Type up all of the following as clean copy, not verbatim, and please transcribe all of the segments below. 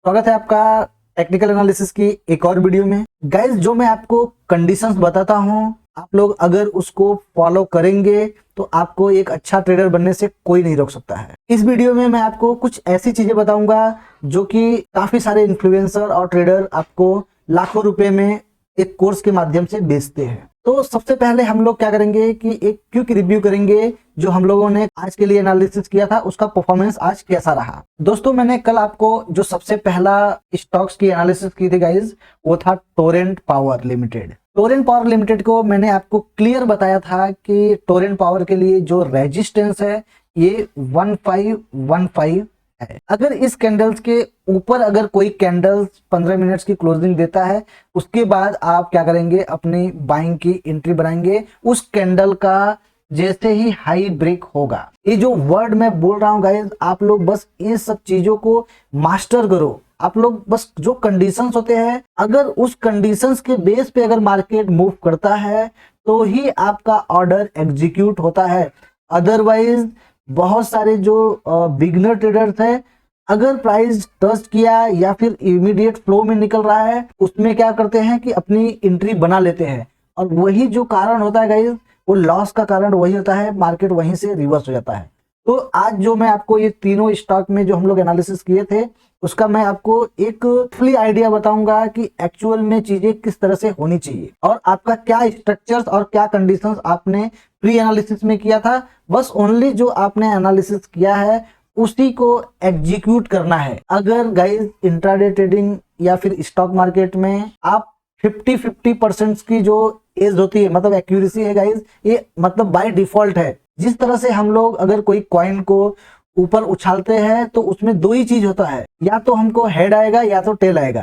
स्वागत है आपका टेक्निकल एनालिसिस की एक और वीडियो में। गाइस, जो मैं आपको कंडीशंस बताता हूं, आप लोग अगर उसको फॉलो करेंगे तो आपको एक अच्छा ट्रेडर बनने से कोई नहीं रोक सकता है। इस वीडियो में मैं आपको कुछ ऐसी चीजें बताऊंगा जो कि काफी सारे इन्फ्लुएंसर और ट्रेडर आपको लाखों रुपए में एक कोर्स के माध्यम से बेचते हैं। तो सबसे पहले हम लोग क्या करेंगे कि एक क्विक रिव्यू करेंगे जो हम लोगों ने आज के लिए एनालिसिस किया था, उसका परफॉर्मेंस आज कैसा रहा। दोस्तों, मैंने कल आपको जो सबसे पहला स्टॉक्स की एनालिसिस की थी गाइज, वो था Torrent power limited. Torrent power limited को मैंने आपको क्लियर बताया था कि टोरेंट पावर के लिए जो रेजिस्टेंस है ये 1515 है। अगर इस कैंडल्स के ऊपर अगर कोई कैंडल्स 15 मिनट्स की क्लोजिंग देता है, उसके बाद आप क्या करेंगे, अपनी बाइंग की एंट्री बनाएंगे उस कैंडल का जैसे ही हाई ब्रेक होगा। ये जो वर्ड मैं बोल रहा हूं गाइस, आप लोग बस ये सब चीजों को मास्टर करो। आप लोग बस जो कंडीशंस होते हैं, अगर उस कंडीशंस के बेस पे अगर मार्केट मूव करता है तो ही आपका ऑर्डर एग्जीक्यूट होता है। अदरवाइज बहुत सारे जो बिगनर ट्रेडर्स हैं, अगर प्राइस टच किया या फिर इमीडिएट फ्लो में निकल रहा है, उसमें क्या करते हैं कि अपनी एंट्री बना लेते हैं, और वही जो कारण होता है गाइस, वो लॉस का कारण वही होता है, मार्केट वहीं से रिवर्स हो जाता है। तो आज जो मैं आपको ये तीनों स्टॉक में जो हम लोग एनालिसिस किए थे, उसका मैं आपको एक फुली आइडिया बताऊंगा कि एक्चुअल में चीजें किस तरह से होनी चाहिए और आपका क्या स्ट्रक्चर्स और क्या कंडीशंस आपने प्री एनालिसिस में किया था। बस ओनली जो आपने एनालिसिस किया है उसी को एग्जीक्यूट करना है। अगर गाइस इंट्राडे ट्रेडिंग या फिर स्टॉक मार्केट में आप 50-50% की जो एज होती है, मतलब एक्यूरेसी है गाइस, ये मतलब बाय डिफॉल्ट है। जिस तरह से हम लोग अगर कोई कॉइन को ऊपर उछालते हैं तो उसमें दो ही चीज होता है, या तो हमको हेड आएगा या तो टेल आएगा।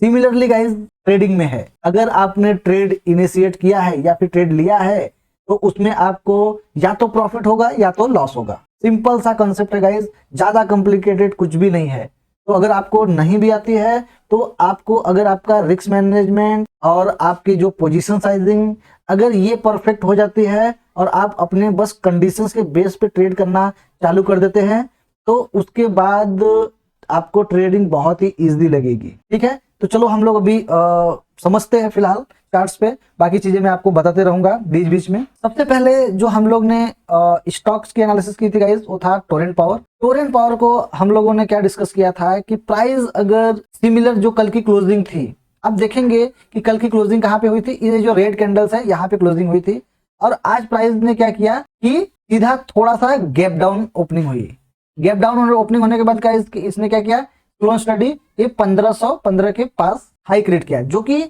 सिमिलरली गाइस ट्रेडिंग में है, अगर आपने ट्रेड इनिशिएट किया है या फिर ट्रेड लिया है तो उसमें आपको या तो प्रॉफिट होगा या तो लॉस होगा। सिंपल सा कंसेप्ट है गाइस, ज्यादा कॉम्प्लिकेटेड कुछ भी नहीं है। तो अगर आपको नहीं भी आती है तो आपको, अगर आपका रिस्क मैनेजमेंट और आपकी जो पोजीशन साइजिंग अगर ये परफेक्ट हो जाती है और आप अपने बस कंडीशंस के बेस पे ट्रेड करना चालू कर देते हैं, तो उसके बाद आपको ट्रेडिंग बहुत ही इजी लगेगी। ठीक है, तो चलो हम लोग अभी समझते हैं फिलहाल चार्ट्स पे, बाकी चीजें मैं आपको बताते रहूंगा बीच बीच में। सबसे पहले जो हम लोग ने स्टॉक्स की एनालिसिस की थी गाइस, वो था टोरेंट पावर। टोरेंट पावर को हम लोगों ने क्या डिस्कस किया था कि प्राइस अगर सिमिलर जो कल की क्लोजिंग थी, आप देखेंगे कि कल की क्लोजिंग कहाँ पे हुई थी, ये जो रेड कैंडल्स है यहाँ पे क्लोजिंग हुई थी, और आज प्राइस ने क्या किया कि सीधा थोड़ा सा गैप डाउन ओपनिंग हुई। गैप डाउन ओपनिंग होने के बाद का इसने क्या किया, क्लोज स्टडी ये 1515 के पास हाई क्रिएट किया, जो कि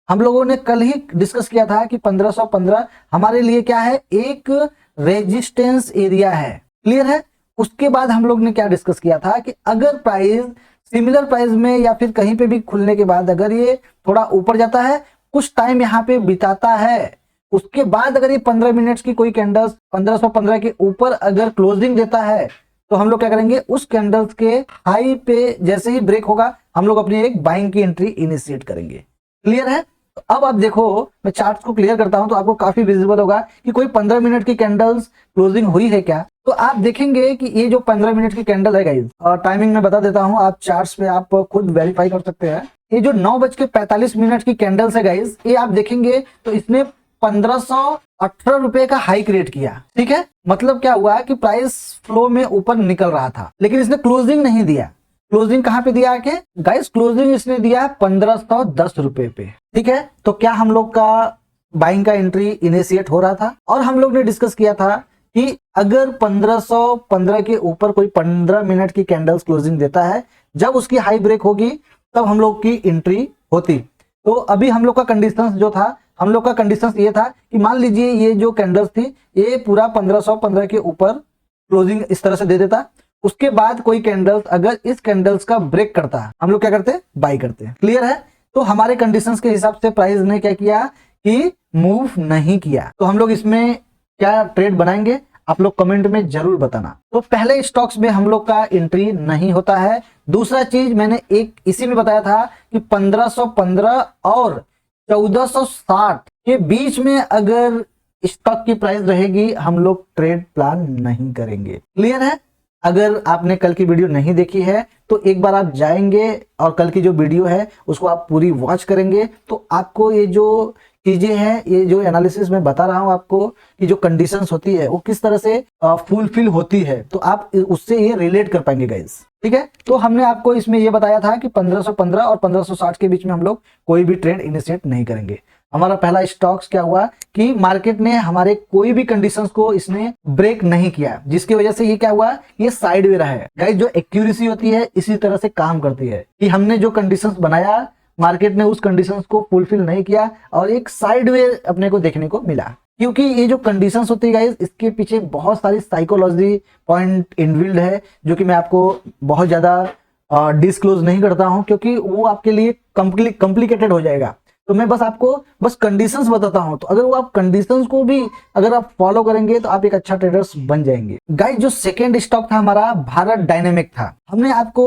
हम लोगों ने कल ही डिस्कस किया था कि 1515 हमारे लिए क्या है, एक रेजिस्टेंस एरिया है। क्लियर है। उसके बाद हम लोग ने क्या डिस्कस किया था कि अगर प्राइस सिमिलर प्राइस में या फिर कहीं पे भी खुलने के बाद अगर ये थोड़ा ऊपर जाता है, कुछ टाइम यहाँ पे बिताता है, उसके बाद अगर ये 15 मिनट्स की कोई कैंडल्स 1515 के ऊपर अगर क्लोजिंग देता है, तो हम लोग क्या करेंगे, उस कैंडल्स के हाई पे जैसे ही ब्रेक होगा हम लोग अपनी एक बाइंग की एंट्री इनिशिएट करेंगे। क्लियर है। तो अब आप देखो, मैं चार्ट्स को क्लियर करता हूं तो आपको काफी विजिबल होगा कि कोई 15 मिनट की कैंडल्स क्लोजिंग हुई है क्या। तो आप देखेंगे कि ये जो 15 मिनट की कैंडल है गाइस, और टाइमिंग मैं बता देता हूं, आप चार्ट्स पे आप खुद वेरीफाई कर सकते हैं। ये जो 9:45 की कैंडल्स है गाइस, ये आप देखेंगे तो इसने 1518 रुपए का हाई क्रिएट किया। ठीक है, मतलब क्या हुआ कि प्राइस फ्लो में ऊपर निकल रहा था, लेकिन इसने क्लोजिंग नहीं दिया। क्लोजिंग कहां पे दिया आके गाइस, क्लोजिंग इसने दिया 1510 रुपए पे। ठीक है, तो क्या हम लोग का बाइंग का एंट्री इनिशिएट हो रहा था, और हम लोग ने डिस्कस किया था कि अगर 1515 के ऊपर कोई 15 मिनट की कैंडल्स क्लोजिंग देता है, जब उसकी हाई ब्रेक होगी तब हम लोग की एंट्री होती। तो अभी हम लोग का कंडीशंस जो था, हम लोग का कंडीशंस ये था कि मान लीजिए ये जो कैंडल्स थी ये पूरा 1515 के ऊपर क्लोजिंग इस तरह से दे देता, उसके बाद कोई कैंडल्स अगर इस कैंडल्स का ब्रेक करता है, हम लोग क्या करते हैं, बाई करते हैं। क्लियर है। तो हमारे कंडीशंस के हिसाब से प्राइस ने क्या किया कि मूव नहीं किया। तो हम लोग इसमें क्या ट्रेड बनाएंगे, आप लोग कमेंट में जरूर बताना। तो पहले स्टॉक्स में हम लोग का एंट्री नहीं होता है। दूसरा चीज मैंने एक इसी में बताया था कि 1515 और 1460 के बीच में अगर स्टॉक की प्राइस रहेगी, हम लोग ट्रेड प्लान नहीं करेंगे। क्लियर है। अगर आपने कल की वीडियो नहीं देखी है तो एक बार आप जाएंगे और कल की जो वीडियो है उसको आप पूरी वॉच करेंगे तो आपको ये जो चीजें हैं, ये जो एनालिसिस मैं बता रहा हूं आपको कि जो कंडीशंस होती है वो किस तरह से फुलफिल होती है, तो आप उससे ये रिलेट कर पाएंगे गाइस। ठीक है, तो हमने आपको इसमें ये बताया था कि 1515 और 1560 के बीच में हम लोग कोई भी ट्रेड इनिशिएट नहीं करेंगे। हमारा पहला स्टॉक्स क्या हुआ कि मार्केट ने हमारे कोई भी कंडीशंस को इसने ब्रेक नहीं किया, जिसकी वजह से ये क्या हुआ, ये साइडवे रहा है। गाइस जो एक्यूरेसी होती है इसी तरह से काम करती है कि हमने जो कंडीशंस बनाया मार्केट ने उस कंडीशंस को फुलफिल नहीं किया और एक साइडवे अपने को देखने को मिला। क्योंकि ये जो कंडीशंस होती है गाइस इसके पीछे बहुत सारी साइकोलॉजी पॉइंट इनबिल्ड है, जो कि मैं आपको बहुत ज्यादा डिस्क्लोज नहीं करता हूं क्योंकि वो आपके लिए कॉम्प्लिकेटेड हो जाएगा। तो मैं बस आपको बस कंडीशंस बताता हूं, तो अगर वो आप कंडीशंस को भी अगर आप फॉलो करेंगे तो आप एक अच्छा ट्रेडर्स बन जाएंगे। गाइस जो सेकेंड स्टॉक था हमारा भारत डायनेमिक था। हमने आपको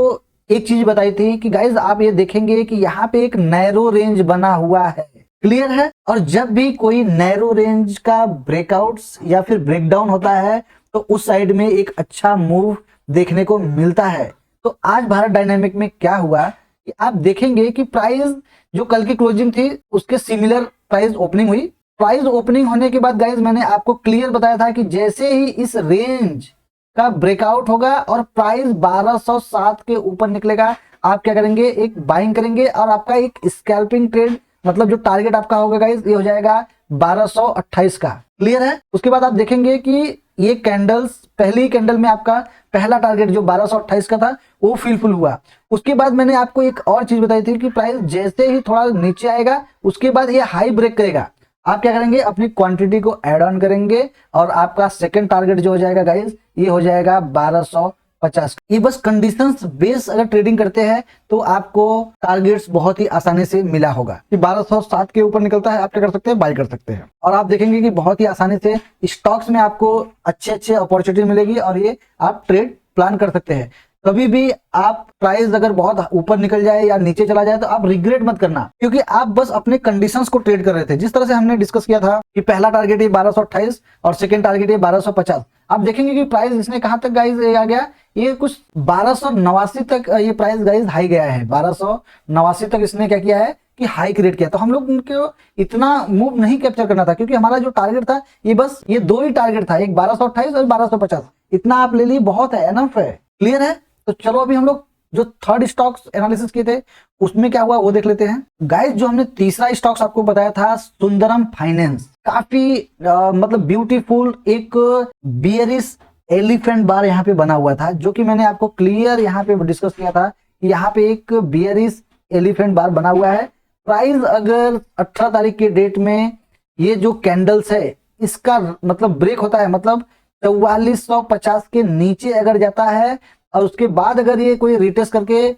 एक चीज बताई थी कि गाइस आप ये देखेंगे कि यहाँ पे एक नैरो रेंज बना हुआ है, क्लियर है। और जब भी कोई नैरो रेंज का ब्रेकआउट्स या फिर ब्रेकडाउन होता है तो उस साइड में एक अच्छा मूव देखने को मिलता है। तो आज भारत डायनेमिक में क्या हुआ कि आप देखेंगे कि प्राइस जो कल की क्लोजिंग थी उसके सिमिलर प्राइस ओपनिंग हुई। प्राइस ओपनिंग होने के बाद गाइस मैंने आपको क्लियर बताया था कि जैसे ही इस रेंज का ब्रेकआउट होगा और प्राइस 1207 के ऊपर निकलेगा, आप क्या करेंगे, एक बाइंग करेंगे और आपका एक स्कैल्पिंग ट्रेड मतलब जो टारगेट आपका होगा गाइस ये हो जाएगा 1228 का, क्लियर है। उसके बाद आप देखेंगे कि ये कैंडल्स पहली कैंडल में आपका पहला टारगेट जो 1228 का था वो फुलफिल हुआ। उसके बाद मैंने आपको एक और चीज बताई थी कि प्राइस जैसे ही थोड़ा नीचे आएगा उसके बाद ये हाई ब्रेक करेगा, आप क्या करेंगे, अपनी क्वांटिटी को ऐड ऑन करेंगे और आपका सेकंड टारगेट जो हो जाएगा गाइस ये हो जाएगा 1250। ये बस कंडीशंस बेस अगर ट्रेडिंग करते हैं तो आपको टारगेट्स बहुत ही आसानी से मिला होगा कि 1207 के ऊपर निकलता है, आप क्या कर सकते हैं, बाय कर सकते हैं। और आप देखेंगे कि बहुत ही आसानी से स्टॉक्स में आपको अच्छे अपॉर्चुनिटी मिलेगी और ये आप ट्रेड प्लान कर सकते हैं। कभी भी आप प्राइस अगर बहुत ऊपर निकल जाए या नीचे चला जाए तो आप रिग्रेट मत करना, क्योंकि आप बस अपने कंडीशंस को ट्रेड कर रहे थे। जिस तरह से हमने डिस्कस किया था कि पहला टारगेट ये 1228 और सेकंड टारगेट ये 1250। आप देखेंगे कि प्राइस इसने कहां तक गाइस आ गया, ये कुछ 1289 तक ये प्राइस गाइस हाई गया है। 1289 तक इसने क्या किया है कि हाई क्रिएट किया। तो हम लोग उनको इतना मूव नहीं कैप्चर करना था क्योंकि हमारा जो टारगेट था ये बस ये दो ही टारगेट था, एक 1228 और 1250। इतना आप ले ली, बहुत है, एनफ है, क्लियर है। तो चलो अभी हम लोग जो थर्ड स्टॉक्स एनालिसिस किए थे उसमें क्या हुआ वो देख लेते हैं। गाइस जो हमने तीसरा स्टॉक्स आपको बताया था सुंदरम फाइनेंस, काफी मतलब ब्यूटीफुल एक बियरिश एलिफेंट बार यहाँ पे बना हुआ था, जो कि मैंने आपको क्लियर यहाँ पे डिस्कस किया था कि यहाँ पे एक बियरिश एलिफेंट बार बना हुआ है। प्राइस अगर 18 तारीख के डेट में ये जो कैंडल्स है इसका मतलब ब्रेक होता है, मतलब 4450 के नीचे अगर जाता है और उसके बाद अगर ये कोई रिटेस्ट करके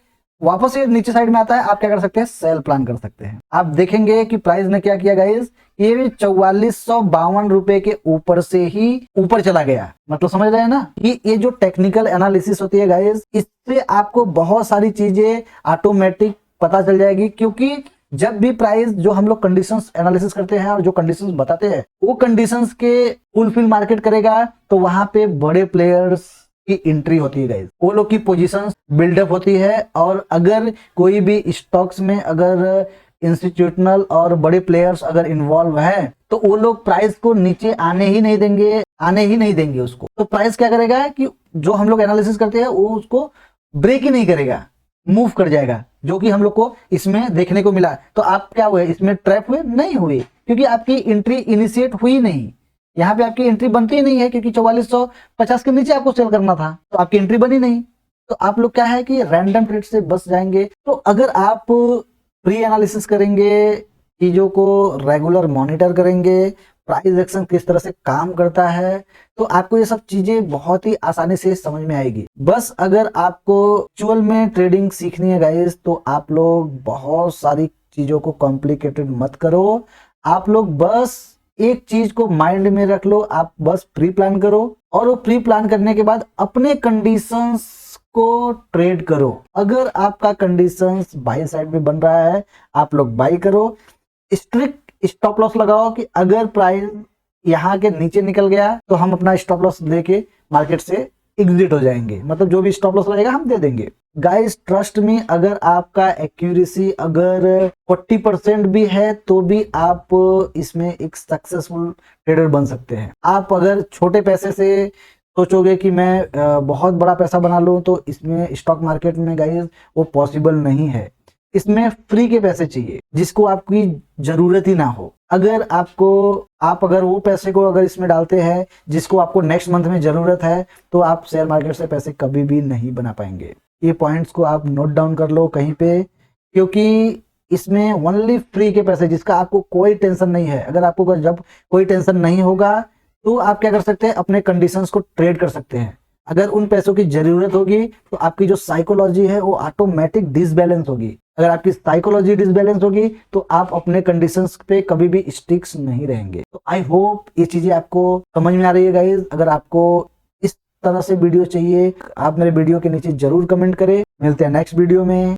वापस ये नीचे साइड में आता है, आप क्या कर सकते हैं, सेल प्लान कर सकते हैं। आप देखेंगे कि प्राइस ने क्या किया गाइस, ये भी 4452 रुपए के ऊपर से ही ऊपर चला गया। मतलब समझ रहे हैं ना कि ये जो टेक्निकल एनालिसिस होती है गाइस, इससे आपको बहुत सारी चीजें ऑटोमेटिक पता चल जाएगी। क्योंकि जब भी प्राइस जो हम लोग कंडीशंस एनालिसिस करते हैं और जो कंडीशंस बताते हैं वो कंडीशंस के फुलफिल मार्केट करेगा तो वहां पे बड़े प्लेयर्स की एंट्री होती है गाइस, वो लोग की पोजीशंस बिल्डअप होती है। और अगर कोई भी स्टॉक्स में अगर इंस्टीट्यूशनल और बड़े प्लेयर्स अगर इन्वॉल्व है तो वो लोग प्राइस को नीचे आने ही नहीं देंगे उसको। तो प्राइस क्या करेगा कि जो हम लोग एनालिसिस करते हैं वो उसको ब्रेक ही नहीं करेगा, मूव कर जाएगा, जो कि हम लोग को इसमें देखने को मिला। तो आप क्या हुए, इसमें ट्रैप हुए नहीं हुए, क्योंकि आपकी एंट्री इनिशिएट हुई नहीं। यहाँ पे आपकी एंट्री बनती ही नहीं है क्योंकि 4450 के नीचे आपको सेल करना था, तो आपकी एंट्री बनी नहीं। तो आप लोग क्या है कि रैंडम ट्रेड से बच जाएंगे। तो अगर आप प्री एनालिसिस करेंगे, चीजों को रेगुलर मॉनिटर करेंगे, प्राइस एक्शन किस तरह से काम करता है, तो आपको ये सब चीजें बहुत ही आसानी से समझ में आएगी। बस अगर आपको एक्चुअल में ट्रेडिंग सीखनी है गाइस तो आप लोग बहुत सारी चीजों को कॉम्प्लिकेटेड मत करो। आप लोग बस एक चीज को माइंड में रख लो, आप बस प्री प्लान करो और वो प्री प्लान करने के बाद अपने कंडीशंस को ट्रेड करो। अगर आपका कंडीशंस बाई साइड में बन रहा है आप लोग बाई करो। स्ट्रिक्ट स्टॉप लॉस लगाओ कि अगर प्राइस यहाँ के नीचे निकल गया तो हम अपना स्टॉप लॉस लेके मार्केट से एग्जिट हो जाएंगे, मतलब जो भी स्टॉप लॉस रहेगा हम दे देंगे। गाइस ट्रस्ट मी, अगर आपका एक्यूरेसी अगर 40% भी है तो भी आप इसमें एक सक्सेसफुल ट्रेडर बन सकते हैं। आप अगर छोटे पैसे से सोचोगे कि मैं बहुत बड़ा पैसा बना लूं, तो इसमें स्टॉक मार्केट में गाइस वो पॉसिबल नहीं है। इसमें फ्री के पैसे चाहिए जिसको आपकी जरूरत ही ना हो। अगर अगर वो पैसे को अगर इसमें डालते हैं जिसको आपको नेक्स्ट मंथ में जरूरत है, तो आप शेयर मार्केट से पैसे कभी भी नहीं बना पाएंगे। ये पॉइंट्स को आप नोट डाउन कर लो कहीं पे, क्योंकि इसमें ओनली फ्री के पैसे जिसका आपको कोई टेंशन नहीं है। अगर आपको जब कोई टेंशन नहीं होगा तो आप क्या कर सकते हैं, अपने कंडीशंस को ट्रेड कर सकते हैं। अगर उन पैसों की जरूरत होगी तो आपकी जो साइकोलॉजी है वो ऑटोमेटिक डिसबैलेंस होगी। अगर आपकी साइकोलॉजी डिसबैलेंस होगी तो आप अपने कंडीशंस पे कभी भी स्टिक्स नहीं रहेंगे। तो आई होप ये चीजें आपको समझ में आ रही है गाइस। अगर आपको इस तरह से वीडियो चाहिए, आप मेरे वीडियो के नीचे जरूर कमेंट करें। मिलते हैं नेक्स्ट वीडियो में।